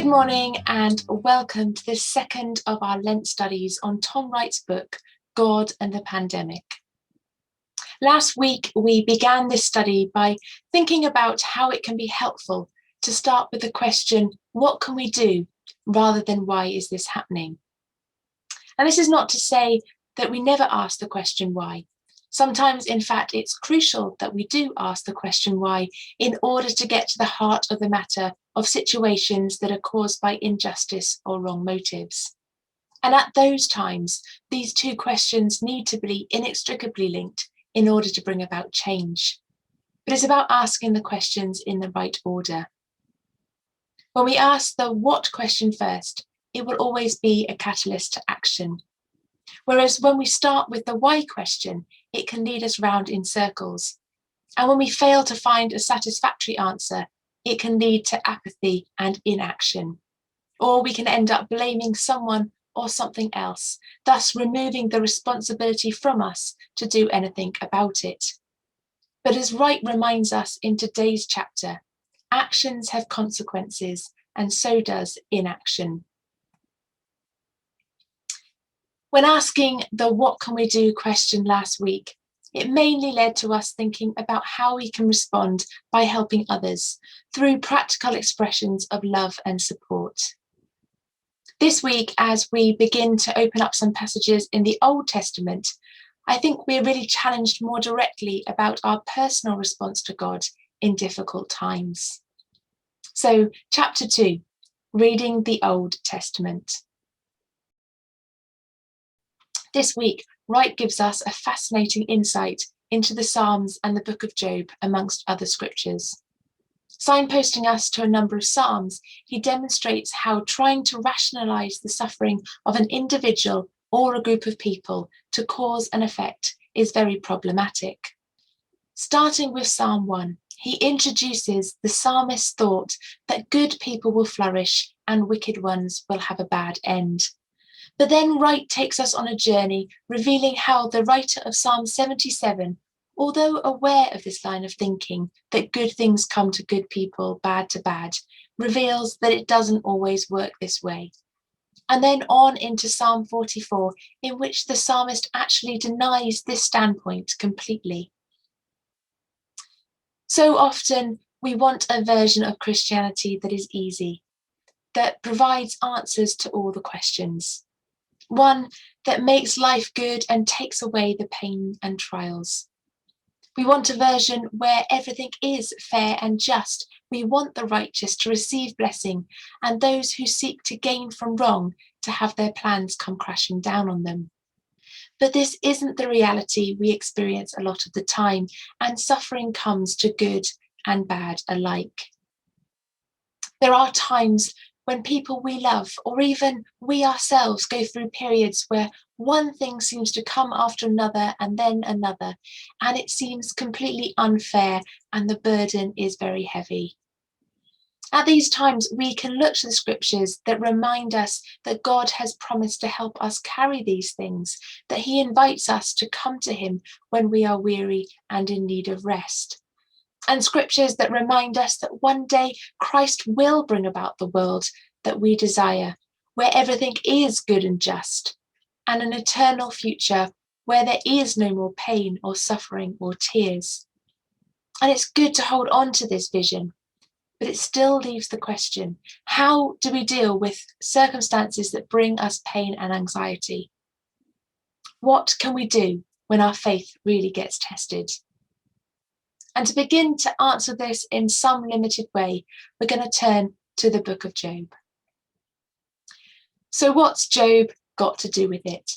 morning and welcome to the second of our Lent studies on Tom Wright's book, God and the Pandemic. Last week, we began this study by thinking about how it can be helpful to start with the question, what can we do, rather than why is this happening? And this is not to say that we never ask the question why. Sometimes, in fact, it's crucial that we do ask the question why in order to get to the heart of the matter of situations that are caused by injustice or wrong motives. And at those times, these two questions need to be inextricably linked in order to bring about change. But it's about asking the questions in the right order. When we ask the what question first, it will always be a catalyst to action. Whereas when we start with the why question, it can lead us round in circles. And when we fail to find a satisfactory answer, it can lead to apathy and inaction. Or we can end up blaming someone or something else, thus removing the responsibility from us to do anything about it. But as Wright reminds us in today's chapter, actions have consequences, and so does inaction. When asking the what can we do question last week, it mainly led to us thinking about how we can respond by helping others through practical expressions of love and support. This week, as we begin to open up some passages in the Old Testament, I think we're really challenged more directly about our personal response to God in difficult times. So, chapter 2, reading the Old Testament. This week, Wright gives us a fascinating insight into the Psalms and the book of Job, amongst other scriptures. Signposting us to a number of Psalms, he demonstrates how trying to rationalize the suffering of an individual or a group of people to cause and effect is very problematic. Starting with Psalm 1, he introduces the psalmist's thought that good people will flourish and wicked ones will have a bad end. But then Wright takes us on a journey, revealing how the writer of Psalm 77, although aware of this line of thinking, that good things come to good people, bad to bad, reveals that it doesn't always work this way. And then on into Psalm 44, in which the psalmist actually denies this standpoint completely. So often we want a version of Christianity that is easy, that provides answers to all the questions. One that makes life good and takes away the pain and trials. We want a version where everything is fair and just. We want the righteous to receive blessing and those who seek to gain from wrong to have their plans come crashing down on them. But this isn't the reality we experience a lot of the time, and suffering comes to good and bad alike. There are times when people we love, or even we ourselves, go through periods where one thing seems to come after another and then another, and it seems completely unfair and the burden is very heavy. At these times, we can look to the scriptures that remind us that God has promised to help us carry these things, that he invites us to come to him when we are weary and in need of rest. And scriptures that remind us that one day Christ will bring about the world that we desire, where everything is good and just, and an eternal future where there is no more pain or suffering or tears. And it's good to hold on to this vision, but it still leaves the question, how do we deal with circumstances that bring us pain and anxiety? What can we do when our faith really gets tested? And to begin to answer this in some limited way, we're going to turn to the book of Job. So what's Job got to do with it?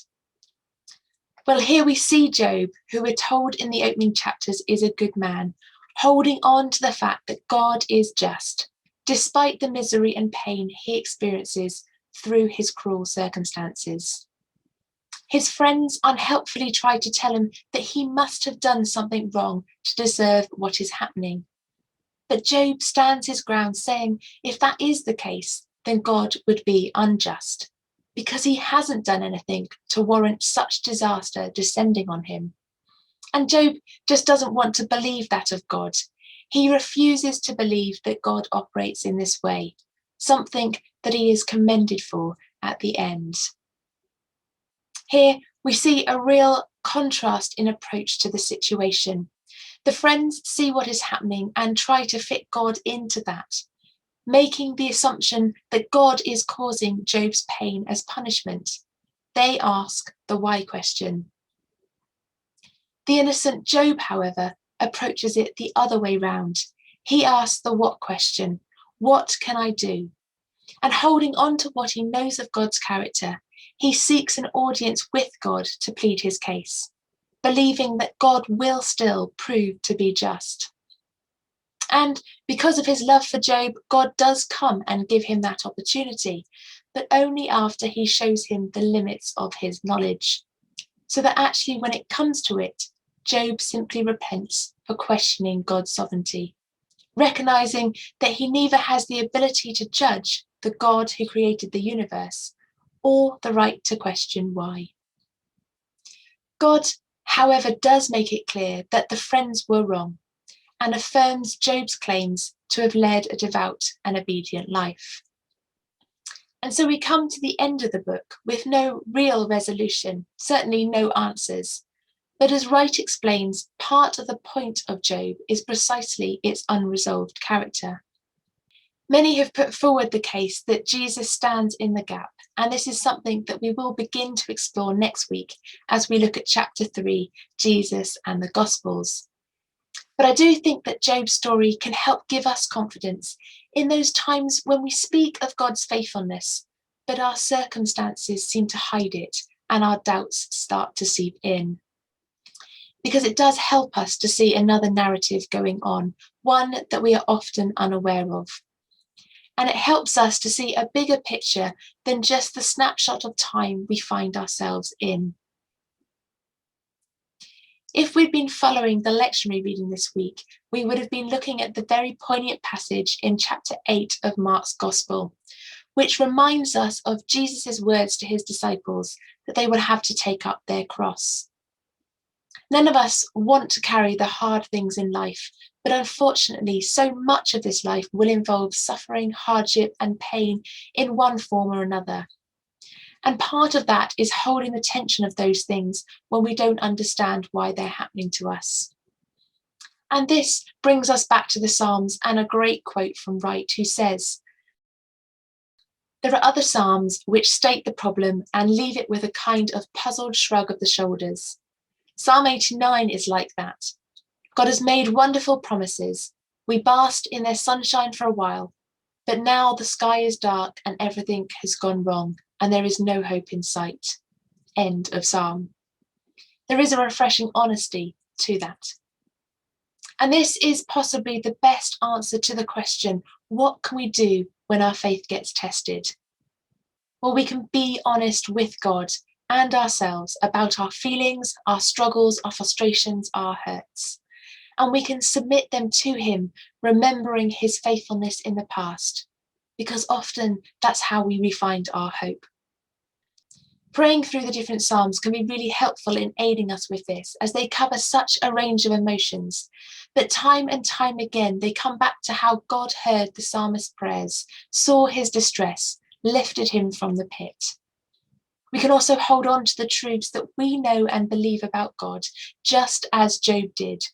Well, here we see Job, who we're told in the opening chapters is a good man, holding on to the fact that God is just, despite the misery and pain he experiences through his cruel circumstances. His friends unhelpfully try to tell him that he must have done something wrong to deserve what is happening. But Job stands his ground, saying if that is the case, then God would be unjust, because he hasn't done anything to warrant such disaster descending on him. And Job just doesn't want to believe that of God. He refuses to believe that God operates in this way, something that he is commended for at the end. Here we see a real contrast in approach to the situation. The friends see what is happening and try to fit God into that, making the assumption that God is causing Job's pain as punishment. They ask the why question. The innocent Job, however, approaches it the other way round. He asks the what question. What can I do? And holding on to what he knows of God's character, he seeks an audience with God to plead his case, believing that God will still prove to be just. And because of his love for Job, God does come and give him that opportunity, but only after he shows him the limits of his knowledge. So that actually when it comes to it, Job simply repents for questioning God's sovereignty, recognizing that he neither has the ability to judge the God who created the universe or the right to question why. God, however, does make it clear that the friends were wrong and affirms Job's claims to have led a devout and obedient life. And so we come to the end of the book with no real resolution, certainly no answers. But as Wright explains, part of the point of Job is precisely its unresolved character. Many have put forward the case that Jesus stands in the gap, and this is something that we will begin to explore next week as we look at chapter 3, Jesus and the Gospels. But I do think that Job's story can help give us confidence in those times when we speak of God's faithfulness, but our circumstances seem to hide it and our doubts start to seep in. Because it does help us to see another narrative going on, one that we are often unaware of. And it helps us to see a bigger picture than just the snapshot of time we find ourselves in. If we'd been following the lectionary reading this week, we would have been looking at the very poignant passage in chapter 8 of Mark's Gospel, which reminds us of Jesus' words to his disciples that they would have to take up their cross. None of us want to carry the hard things in life, but unfortunately, so much of this life will involve suffering, hardship, and pain in one form or another. And part of that is holding the tension of those things when we don't understand why they're happening to us. And this brings us back to the Psalms and a great quote from Wright, who says, "There are other Psalms which state the problem and leave it with a kind of puzzled shrug of the shoulders. Psalm 89 is like that. God has made wonderful promises. We basked in their sunshine for a while, but now the sky is dark and everything has gone wrong, and there is no hope in sight." End of Psalm. There is a refreshing honesty to that. And this is possibly the best answer to the question, what can we do when our faith gets tested? Well, we can be honest with God and ourselves about our feelings, our struggles, our frustrations, our hurts. And we can submit them to him, remembering his faithfulness in the past, because often that's how we find our hope. Praying through the different Psalms can be really helpful in aiding us with this, as they cover such a range of emotions. But time and time again, they come back to how God heard the psalmist's prayers, saw his distress, lifted him from the pit. We can also hold on to the truths that we know and believe about God, just as Job did.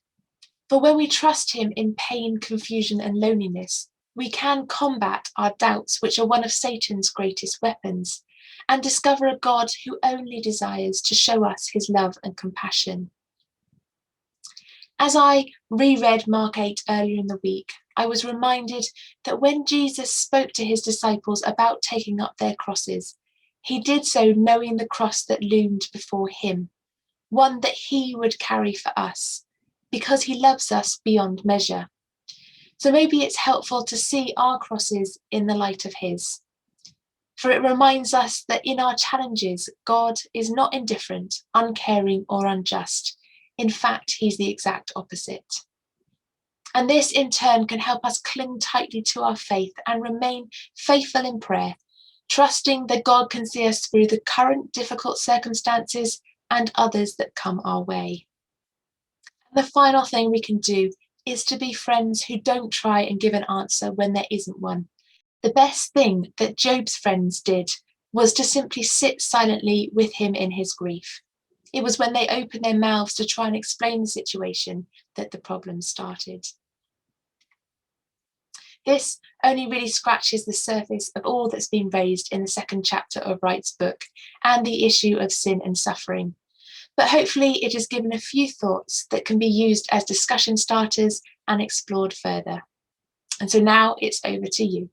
For when we trust him in pain, confusion, and loneliness, we can combat our doubts, which are one of Satan's greatest weapons, and discover a God who only desires to show us his love and compassion. As I reread Mark 8 earlier in the week, I was reminded that when Jesus spoke to his disciples about taking up their crosses, he did so knowing the cross that loomed before him, one that he would carry for us, because he loves us beyond measure. So maybe it's helpful to see our crosses in the light of his. For it reminds us that in our challenges, God is not indifferent, uncaring, or unjust. In fact, he's the exact opposite. And this in turn can help us cling tightly to our faith and remain faithful in prayer, trusting that God can see us through the current difficult circumstances and others that come our way. And the final thing we can do is to be friends who don't try and give an answer when there isn't one, The best thing that Job's friends did was to simply sit silently with him in his grief. It was when they opened their mouths to try and explain the situation that the problem started. This only really scratches the surface of all that's been raised in the second chapter of Wright's book and the issue of sin and suffering. But hopefully it has given a few thoughts that can be used as discussion starters and explored further. And so now it's over to you.